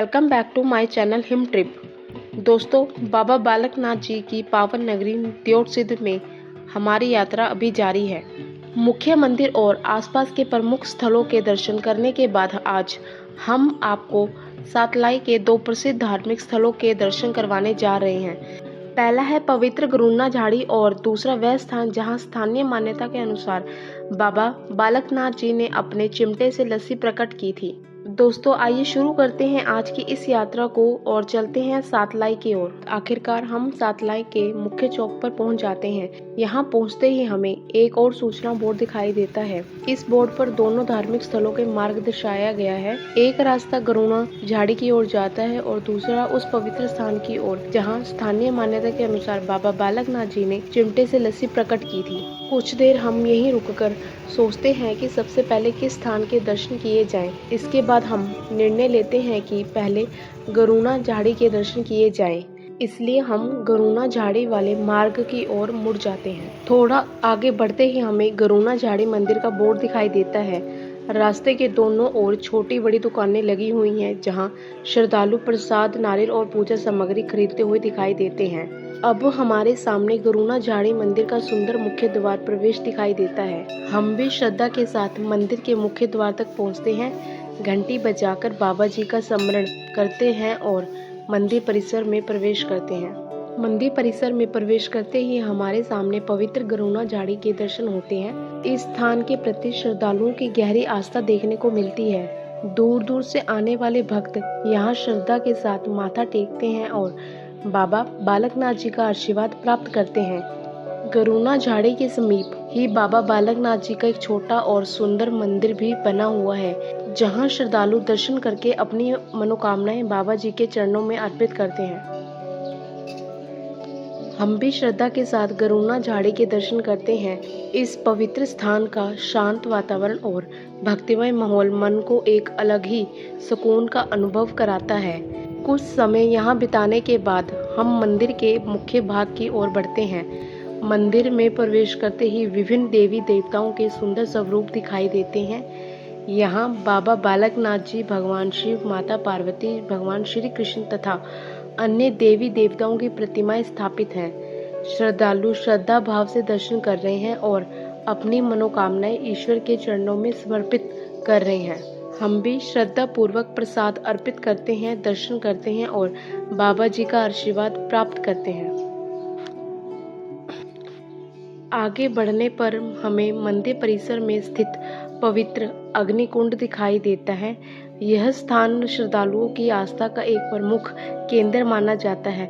Welcome back to my channel Him Trip. दोस्तों, बाबा बालकनाथ जी की पावन नगरी देवसिद्ध में हमारी यात्रा अभी जारी है। मुख्य मंदिर और आसपास के प्रमुख स्थलों के दर्शन करने के बाद आज हम आपको सातलाई के दो प्रसिद्ध धार्मिक स्थलों के दर्शन करवाने जा रहे हैं। पहला है पवित्र गरुना झाड़ी और दूसरा वह स्थान जहां स्थानीय मान्यता के अनुसार बाबा बालकनाथ जी ने अपने चिमटे से लस्सी प्रकट की थी। दोस्तों, आइए शुरू करते हैं आज की इस यात्रा को और चलते हैं सातलाई की ओर। आखिरकार हम सातलाई के मुख्य चौक पर पहुंच जाते हैं। यहां पहुंचते ही हमें एक और सूचना बोर्ड दिखाई देता है। इस बोर्ड पर दोनों धार्मिक स्थलों के मार्ग दर्शाया गया है। एक रास्ता गरुना झाड़ी की ओर जाता है और दूसरा उस पवित्र स्थान की ओर जहां स्थानीय मान्यता के अनुसार बाबा बालकनाथ जी ने चिमटे से लस्सी प्रकट की थी। कुछ देर हम यहीं रुककर सोचते हैं कि सबसे पहले किस स्थान के दर्शन किए जाएं। इसके बाद हम निर्णय लेते हैं कि पहले गरुना झाड़ी के दर्शन किए जाएं। इसलिए हम गरुना झाड़ी वाले मार्ग की ओर मुड़ जाते हैं। थोड़ा आगे बढ़ते ही हमें गरुना झाड़ी मंदिर का बोर्ड दिखाई देता है। रास्ते के दोनों ओर छोटी बड़ी दुकानें लगी हुई हैं जहां श्रद्धालु प्रसाद, नारियल और पूजा सामग्री खरीदते हुए दिखाई देते हैं। अब हमारे सामने गरुना झाड़ी मंदिर का सुंदर मुख्य द्वार प्रवेश दिखाई देता है। हम भी श्रद्धा के साथ मंदिर के मुख्य द्वार तक पहुंचते हैं। घंटी बजाकर बाबा जी का स्मरण करते हैं और मंदिर परिसर में प्रवेश करते हैं। मंदिर परिसर में प्रवेश करते ही हमारे सामने पवित्र गरुना झाड़ी के दर्शन होते हैं। इस स्थान के प्रति श्रद्धालुओं की गहरी आस्था देखने को मिलती है। दूर दूर से आने वाले भक्त यहाँ श्रद्धा के साथ माथा टेकते हैं और बाबा बालकनाथ जी का आशीर्वाद प्राप्त करते हैं। गरुना झाड़ी के समीप ही बाबा बालकनाथ जी का एक छोटा और सुंदर मंदिर भी बना हुआ है जहां श्रद्धालु दर्शन करके अपनी मनोकामनाएं बाबा जी के चरणों में अर्पित करते हैं। हम भी श्रद्धा के साथ गरुना झाड़ी के दर्शन करते हैं। इस पवित्र स्थान का शांत वातावरण और भक्तिमय माहौल मन को एक अलग ही सुकून का अनुभव कराता है। कुछ समय यहाँ बिताने के बाद हम मंदिर के मुख्य भाग की ओर बढ़ते हैं। मंदिर में प्रवेश करते ही विभिन्न देवी देवताओं के सुंदर स्वरूप दिखाई देते हैं। यहाँ बाबा बालकनाथ जी, भगवान शिव, माता पार्वती, भगवान श्री कृष्ण तथा अन्य देवी देवताओं की प्रतिमाएं स्थापित हैं। श्रद्धालु श्रद्धा भाव से दर्शन कर रहे हैं और अपनी मनोकामनाएं ईश्वर के चरणों में समर्पित कर रहे हैं। हम भी श्रद्धा पूर्वक प्रसाद अर्पित करते हैं, दर्शन करते हैं और बाबा जी का आशीर्वाद प्राप्त करते हैं। आगे बढ़ने पर हमें मंदिर परिसर में स्थित पवित्र अग्निकुंड दिखाई देता है। यह स्थान श्रद्धालुओं की आस्था का एक प्रमुख केंद्र माना जाता है।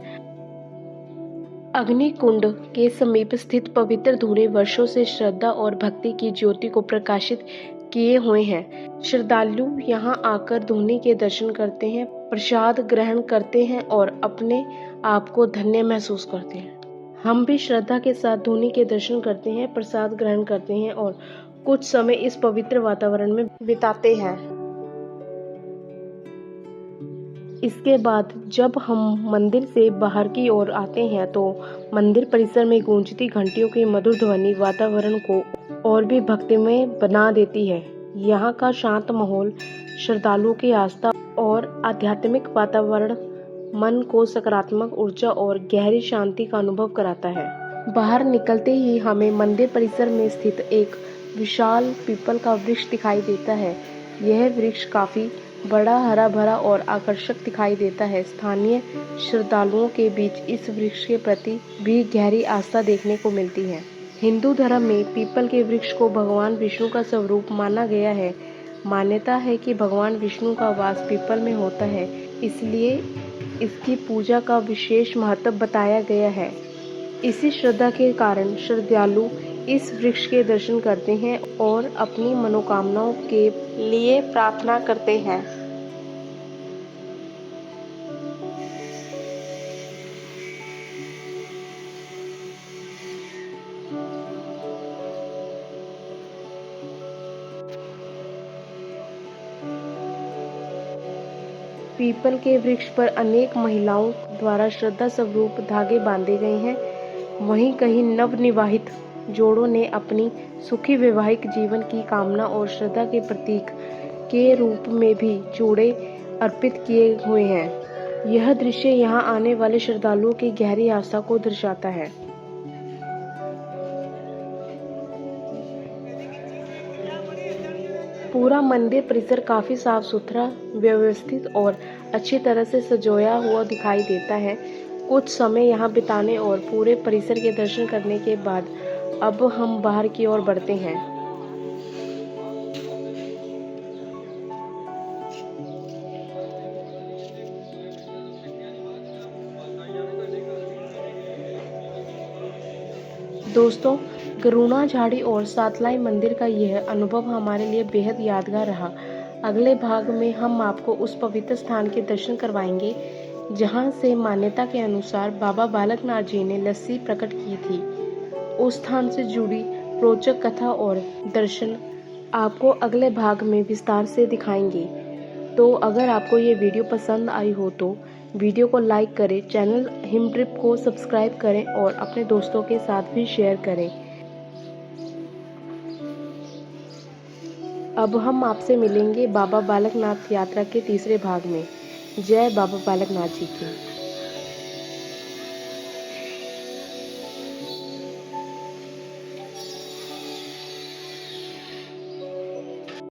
अग्निकुंड के समीप स्थित पवित्र धूनी वर्षों से श्रद्धा और भक्ति की ज्योति को प्रकाशित किए हुए हैं। श्रद्धालु यहां आकर धूनी के दर्शन करते हैं, प्रसाद ग्रहण करते हैं और अपने आप को धन्य महसूस करते हैं। हम भी श्रद्धा के साथ धूनी के दर्शन करते हैं, प्रसाद ग्रहण करते हैं और कुछ समय इस पवित्र वातावरण में बिताते हैं। इसके बाद जब हम मंदिर से बाहर की ओर आते हैं तो मंदिर परिसर में गूंजती घंटियों की मधुर ध्वनि वातावरण को और भी भक्तिमय बना देती है। यहाँ का शांत माहौल, श्रद्धालुओं की आस्था और आध्यात्मिक वातावरण मन को सकारात्मक ऊर्जा और गहरी शांति का अनुभव कराता है। बाहर निकलते ही हमें मंदिर परिसर में स्थित एक विशाल पीपल का वृक्ष दिखाई देता है। यह वृक्ष काफी बड़ा, हरा भरा और आकर्षक दिखाई देता है। स्थानीय श्रद्धालुओं के बीच इस वृक्ष के प्रति भी गहरी आस्था देखने को मिलती है। हिंदू धर्म में पीपल के वृक्ष को भगवान विष्णु का स्वरूप माना गया है। मान्यता है कि भगवान विष्णु का वास पीपल में होता है, इसलिए इसकी पूजा का विशेष महत्व बताया गया है। इसी श्रद्धा के कारण श्रद्धालु इस वृक्ष के दर्शन करते हैं और अपनी मनोकामनाओं के लिए प्रार्थना करते हैं। पीपल के वृक्ष पर अनेक महिलाओं द्वारा श्रद्धा स्वरूप धागे बांधे गए हैं। वहीं कहीं नवविवाहित जोड़ों ने अपनी सुखी वैवाहिक जीवन की कामना और श्रद्धा के प्रतीक के रूप में भी चूड़े अर्पित किए हुए हैं। यह दृश्य यहाँ आने वाले श्रद्धालुओं की गहरी आस्था को दर्शाता है। पूरा मंदिर परिसर काफी साफ सुथरा, व्यवस्थित और अच्छी तरह से सजाया हुआ दिखाई देता है। कुछ समय यहाँ बिताने और पूरे परिसर के दर्शन करने के बाद अब हम बाहर की ओर बढ़ते हैं। दोस्तों, गरुणा झाड़ी और सातलाई मंदिर का यह अनुभव हमारे लिए बेहद यादगार रहा। अगले भाग में हम आपको उस पवित्र स्थान के दर्शन करवाएंगे जहां से मान्यता के अनुसार बाबा बालकनाथ जी ने लस्सी प्रकट की थी। उस स्थान से जुड़ी रोचक कथा और दर्शन आपको अगले भाग में विस्तार से दिखाएंगे। तो अगर आपको ये वीडियो पसंद आई हो तो वीडियो को लाइक करें, चैनल हिम ट्रिप को सब्सक्राइब करें और अपने दोस्तों के साथ भी शेयर करें। अब हम आपसे मिलेंगे बाबा बालकनाथ यात्रा के तीसरे भाग में। जय बाबा बालकनाथ जी की।